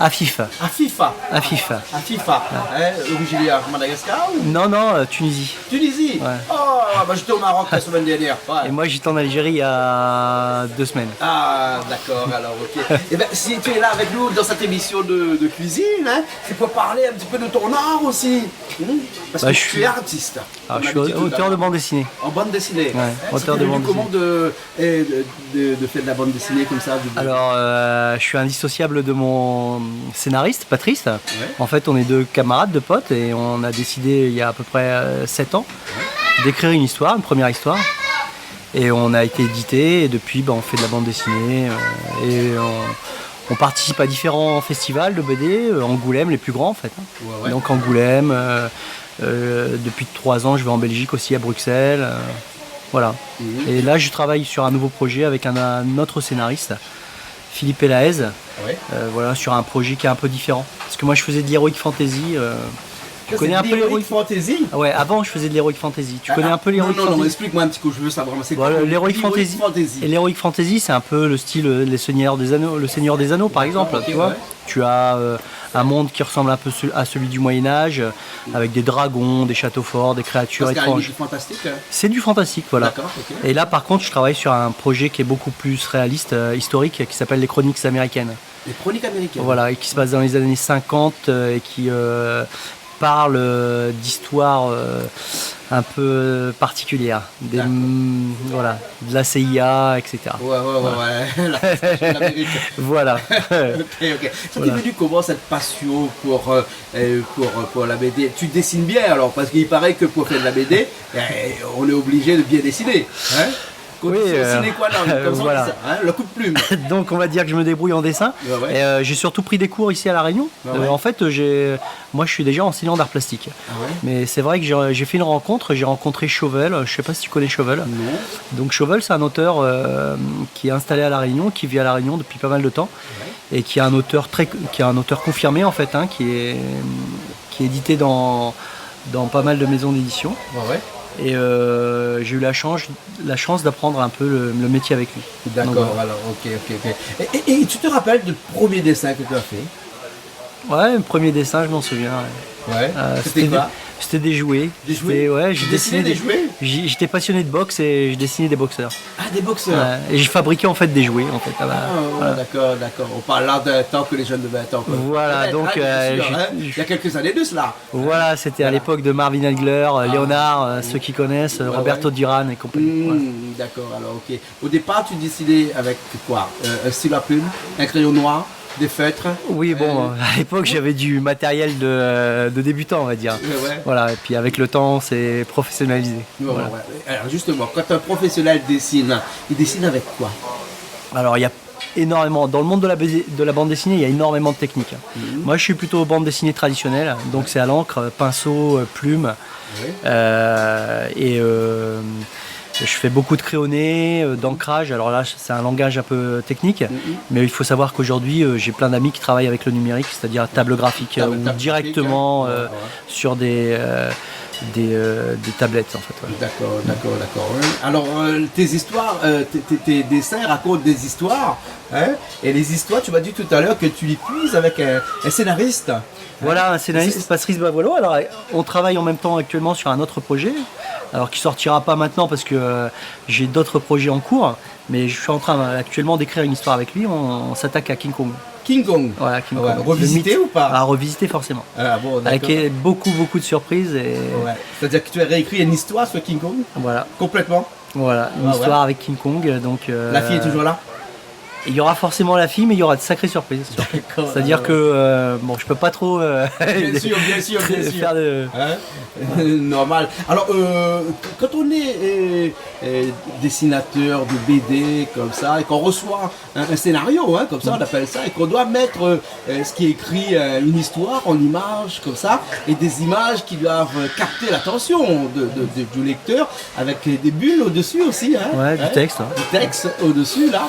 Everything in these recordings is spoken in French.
Afif. Afifa. Afif. Afifa. Originaire de Madagascar ou Non, Tunisie. Tunisie. Ouais. Oh, bah j'étais au Maroc la semaine dernière. Ouais. Et moi, j'étais en Algérie il y a 2 semaines. Ah, d'accord, alors ok. Et ben, si tu es là avec nous dans cette émission de cuisine, hein, c'est pour parler un petit peu de ton art aussi. Parce que tu es artiste. Alors, je suis auteur de bande dessinée. En bande dessinée. Ouais, auteur de bande comment de faire de la bande dessinée comme ça Alors, je suis indissociable de mon scénariste, Patrice. Ouais. En fait, on est 2 camarades, 2 potes, et on a décidé il y a à peu près 7 ans d'écrire une histoire, une première histoire. Et on a été édité, et depuis, on fait de la bande dessinée. Et on participe à différents festivals de BD, Angoulême, les plus grands en fait. Ouais. Donc Angoulême, depuis 3 ans, je vais en Belgique aussi, à Bruxelles. Voilà. Et là, je travaille sur un nouveau projet avec un autre scénariste, Philippe Elaez, voilà, sur un projet qui est un peu différent. Parce que moi, je faisais de l'heroic fantasy. Tu connais un peu l'heroic fantasy? Ouais, avant, je faisais de l'heroic fantasy. Tu connais un peu l'heroic fantasy? Non, explique-moi un petit coup, je veux savoir. L'heroic fantasy. Et l'heroic fantasy, c'est un peu le style les Seigneurs des Anneaux, le Seigneur des Anneaux, par exemple. Okay, tu vois, tu as un monde qui ressemble un peu à celui du Moyen-Âge, avec des dragons, des châteaux forts, des créatures étranges. C'est du fantastique. C'est du fantastique, voilà. Okay. Et là, par contre, je travaille sur un projet qui est beaucoup plus réaliste, historique, qui s'appelle les Chroniques américaines. Les Chroniques américaines. Voilà, et qui se passe dans les années 50 et qui parle d'histoires un peu particulières, voilà, de la CIA, etc. Ouais. L'Amérique. Voilà. ok. Ça t'est venu comment cette passion pour la BD? Tu dessines bien alors, parce qu'il paraît que pour faire de la BD, on est obligé de bien dessiner. Hein? Oui, voilà. Le coup de plume. Donc on va dire que je me débrouille en dessin. Et j'ai surtout pris des cours ici à La Réunion. En fait, moi je suis déjà enseignant d'art plastique. Mais c'est vrai que j'ai fait une rencontre. J'ai rencontré Chauvel. Je ne sais pas si tu connais Chauvel. Non. Donc Chauvel, c'est un auteur qui est installé à La Réunion, qui vit à La Réunion depuis pas mal de temps, et qui est un auteur confirmé en fait, hein, qui est édité dans pas mal de maisons d'édition. Et j'ai eu la chance d'apprendre un peu le métier avec lui. D'accord, alors ok. Et tu te rappelles du premier dessin que tu as fait? Ouais, le premier dessin, je m'en souviens. C'était quoi? C'était des jouets. Des jouets? J'ai dessiné des jouets? J'étais passionné de boxe et je dessinais des boxeurs. Ah, des boxeurs? Et j'ai fabriqué en fait des jouets en fait. Voilà. D'accord. On parle là d'un temps que les jeunes devaient attendre. Voilà, donc il y a quelques années de cela. Voilà, c'était à l'époque de Marvin Hagler, Léonard, ceux qui connaissent, Roberto Duran et compagnie. D'accord, alors ok. Au départ, tu dessinais avec quoi? Un stylo à plume, un crayon noir? Des feutres? Oui, bon, à l'époque j'avais du matériel de débutant, on va dire. Voilà, et puis avec le temps, c'est professionnalisé. Voilà. Alors justement, quand un professionnel dessine, il dessine avec quoi? Alors il y a énormément, dans le monde de la bande dessinée, il y a énormément de techniques. Moi je suis plutôt bande dessinée traditionnelle, donc c'est à l'encre, pinceau, plume. Je fais beaucoup de crayonné, d'ancrage. Alors là, c'est un langage un peu technique, mais il faut savoir qu'aujourd'hui, j'ai plein d'amis qui travaillent avec le numérique, c'est-à-dire table graphique, ou directement sur des tablettes en fait. D'accord. Alors tes histoires, tes dessins racontent des histoires, hein, et les histoires, tu m'as dit tout à l'heure que tu les puises avec un scénariste. Voilà, un scénariste, Patrice Bavolo. Alors on travaille en même temps actuellement sur un autre projet, alors qui sortira pas maintenant parce que j'ai d'autres projets en cours, mais je suis en train actuellement d'écrire une histoire avec lui. On s'attaque à King Kong. King Kong. Voilà, King Kong. Revisité ou pas? À revisiter forcément. Bon, avec beaucoup de surprises. C'est-à-dire que tu as réécrit une histoire sur King Kong? Voilà. Complètement? Voilà, une histoire avec King Kong. Donc, la fille est toujours là? Il y aura forcément la fille, mais il y aura de sacrées surprises. C'est-à-dire que je peux pas trop bien sûr. faire de... Normal. Alors, quand on est dessinateur de BD comme ça, et qu'on reçoit un scénario, comme ça on appelle ça, et qu'on doit mettre ce qui est écrit, une histoire en images comme ça, et des images qui doivent capter l'attention du lecteur, avec des bulles au-dessus aussi. Du texte. Du texte au-dessus, là.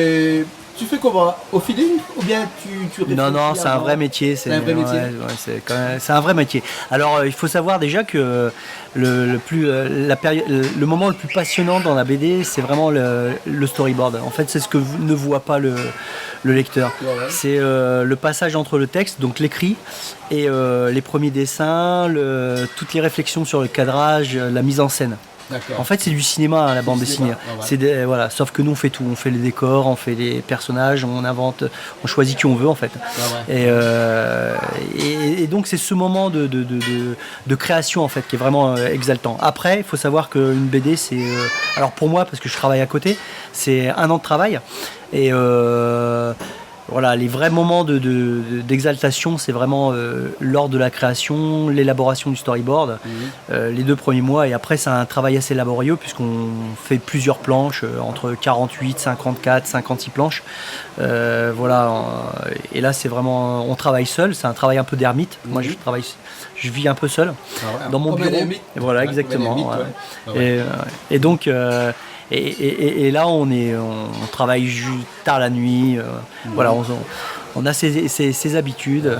Et tu fais comment? Au feeling ou bien tu réfléchis? Non, c'est un vrai métier. C'est un vrai métier. C'est un vrai métier. Alors il faut savoir déjà que le moment le plus passionnant dans la BD, c'est vraiment le storyboard. En fait, c'est ce que ne voit pas le lecteur. Ouais. C'est le passage entre le texte, donc l'écrit, et les premiers dessins, toutes les réflexions sur le cadrage, la mise en scène. D'accord. En fait, c'est du cinéma, hein, la bande dessinée. Voilà. Sauf que nous, on fait tout. On fait les décors, on fait les personnages, on invente, on choisit qui on veut, en fait. Et donc, c'est ce moment de création, en fait, qui est vraiment exaltant. Après, il faut savoir qu'une BD, c'est... alors, pour moi, parce que je travaille à côté, c'est 1 an de travail. Et... voilà, les vrais moments d'exaltation, c'est vraiment lors de la création, l'élaboration du storyboard, les 2 premiers mois. Et après, c'est un travail assez laborieux puisqu'on fait plusieurs planches, entre 48, 54, 56 planches. Voilà, et là, c'est vraiment, on travaille seul. C'est un travail un peu d'ermite. Moi, je vis un peu seul dans mon bureau. Voilà, exactement. Et donc. Et là, on travaille tard la nuit. Voilà, on a ses habitudes.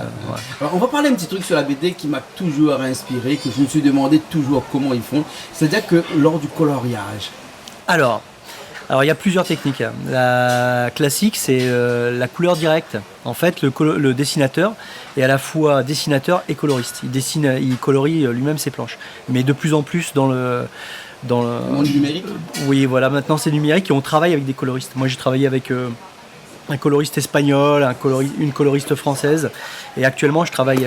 Alors, on va parler un petit truc sur la BD qui m'a toujours inspiré, que je me suis demandé toujours comment ils font. C'est-à-dire que lors du coloriage. Alors, il y a plusieurs techniques. La classique, c'est la couleur directe. En fait, le dessinateur est à la fois dessinateur et coloriste. Il colorie lui-même ses planches. Mais de plus en plus dans le monde numérique. Oui, voilà, maintenant c'est numérique et on travaille avec des coloristes. Moi, j'ai travaillé avec un coloriste espagnol, une coloriste française, et actuellement je travaille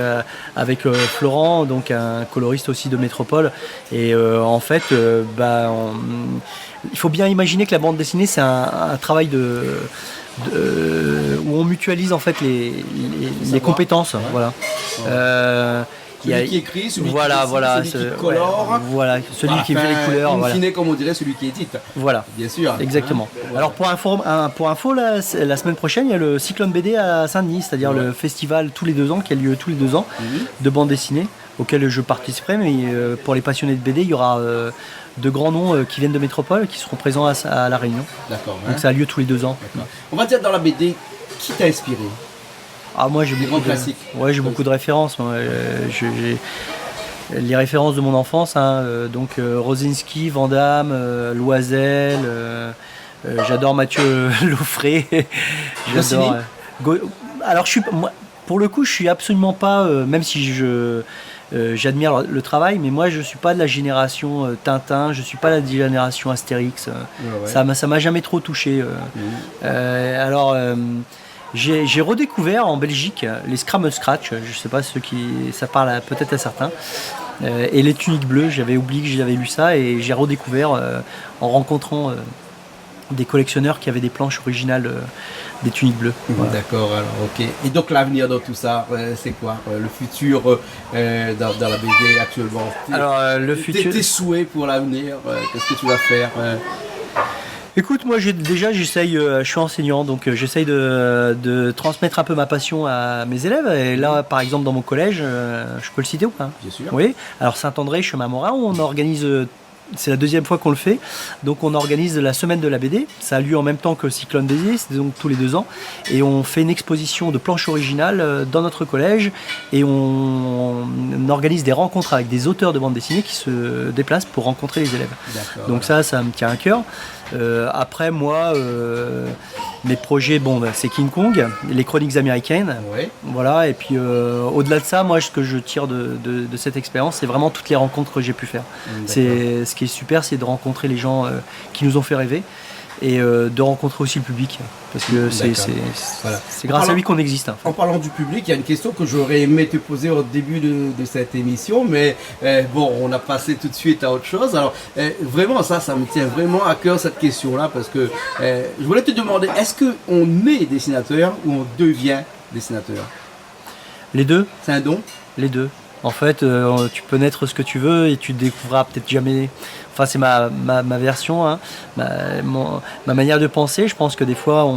avec Florent, donc un coloriste aussi de Métropole. Et en fait, il faut bien imaginer que la bande dessinée, c'est un travail où on mutualise en fait les compétences. Voilà. Celui qui écrit, celui qui colore, celui qui fait les couleurs. In fine, comme on dirait, celui qui édite. Voilà. Bien sûr. Exactement. Alors pour info, la semaine prochaine, il y a le Cyclone BD à Saint-Denis, c'est-à-dire le festival tous les 2 ans, qui a lieu tous les 2 ans, de bande dessinée, auquel je participerai. Mais pour les passionnés de BD, il y aura de grands noms qui viennent de Métropole, qui seront présents à La Réunion. D'accord. Donc ça a lieu tous les 2 ans. D'accord. On va dire dans la BD, qui t'a inspiré? Moi j'ai beaucoup de références. J'ai les références de mon enfance, donc Rosinski, Van Damme, Loisel, j'adore Mathieu Laufré. J'adore. Alors pour le coup, je suis absolument pas, même si j'admire le travail, mais moi je suis pas de la génération Tintin, je suis pas de la génération Astérix. Ça m'a jamais trop touché. J'ai redécouvert en Belgique les Scram Scratch, je ne sais pas ça parle peut-être à certains, et les Tuniques Bleues, j'avais oublié que j'avais lu ça et j'ai redécouvert en rencontrant des collectionneurs qui avaient des planches originales des Tuniques Bleues. Voilà. D'accord, alors ok. Et donc l'avenir dans tout ça, c'est quoi le futur dans la BD actuellement? Le futur. Tes souhaits pour l'avenir, qu'est-ce que tu vas faire? Écoute, moi j'essaye, je suis enseignant, donc j'essaye de transmettre un peu ma passion à mes élèves. Et là, par exemple, dans mon collège, je peux le citer ou pas? Bien sûr. Oui. Alors Saint-André, chemin Morin, où on organise, c'est la 2e fois qu'on le fait, donc on organise la semaine de la BD. Ça a lieu en même temps que Cyclone BD, c'est donc tous les 2 ans. Et on fait une exposition de planches originales dans notre collège. Et on organise des rencontres avec des auteurs de bande dessinée qui se déplacent pour rencontrer les élèves. D'accord. Donc ça me tient à cœur. Après moi, mes projets, c'est King Kong, les chroniques américaines, voilà. Et puis au-delà de ça, moi, ce que je tire de cette expérience, c'est vraiment toutes les rencontres que j'ai pu faire. C'est ce qui est super, c'est de rencontrer les gens qui nous ont fait rêver. Et de rencontrer aussi le public, parce que c'est grâce à lui qu'on existe. En parlant du public, il y a une question que j'aurais aimé te poser au début de cette émission, mais on a passé tout de suite à autre chose. Alors vraiment, ça me tient vraiment à cœur, cette question-là, parce que je voulais te demander, est-ce qu'on est dessinateur ou on devient dessinateur? Les deux. C'est un don? Les deux. En fait, tu peux naître ce que tu veux et tu ne découvriras peut-être jamais. Enfin, c'est ma version, ma manière de penser. Je pense que des fois,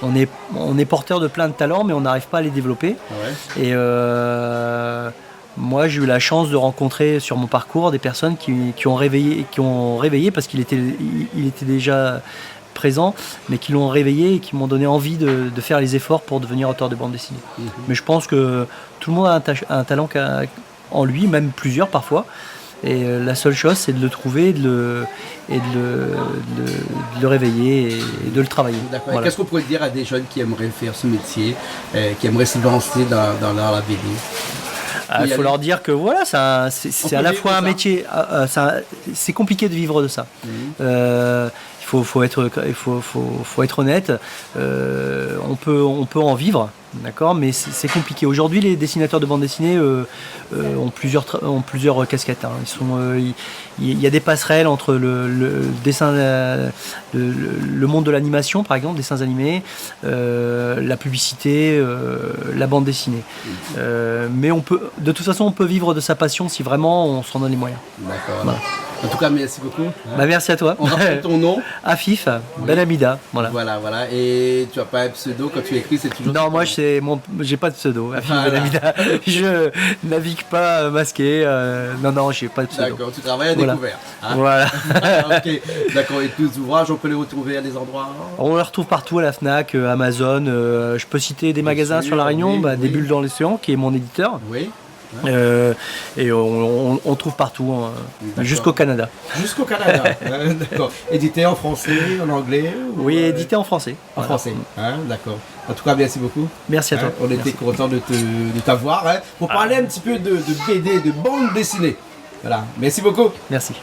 on est porteur de plein de talents, mais on n'arrive pas à les développer. Et moi, j'ai eu la chance de rencontrer sur mon parcours des personnes qui ont réveillé parce qu'il était déjà présent, mais qui l'ont réveillé et qui m'ont donné envie de faire les efforts pour devenir auteur de bande dessinée. Mais je pense que tout le monde a un talent en lui, même plusieurs parfois. Et la seule chose, c'est de le trouver et de le réveiller et de le travailler. D'accord. Voilà. Qu'est-ce qu'on pourrait dire à des jeunes qui aimeraient faire ce métier, qui aimeraient se lancer dans la BD? Il faut leur dire que voilà, c'est à la fois un métier, c'est compliqué de vivre de ça. Il faut être honnête. On peut en vivre, d'accord, mais c'est compliqué. Aujourd'hui, les dessinateurs de bande dessinée ont plusieurs casquettes. Il y a des passerelles entre le dessin, le monde de l'animation, par exemple, dessins animés, la publicité, la bande dessinée. Mais de toute façon, on peut vivre de sa passion si vraiment on s'en donne les moyens. D'accord. Voilà. En tout cas, merci beaucoup. Merci à toi. On rappelle ton nom. Afif Ben Hamida. Voilà. Voilà. Et tu n'as pas un pseudo quand tu écris, c'est toujours. Non, moi j'ai pas de pseudo. Afif Ben Hamida. Je navigue pas masqué. Non, j'ai pas de pseudo. D'accord, tu travailles à découvert. Hein. Voilà. Ok, d'accord. Et tous les ouvrages, on peut les retrouver à des endroits. On les retrouve partout, à la Fnac, Amazon. Je peux citer des magasins sur La Réunion, Des Bulles dans l'Océan, qui est mon éditeur. Oui. Et on trouve partout, jusqu'au Canada. Jusqu'au Canada, d'accord. Édité en français, en anglais Oui, édité en français. En français, d'accord. En tout cas, merci beaucoup. Merci à toi. On était content de t'avoir pour parler un petit peu de BD, de bande dessinée. Voilà, merci beaucoup. Merci.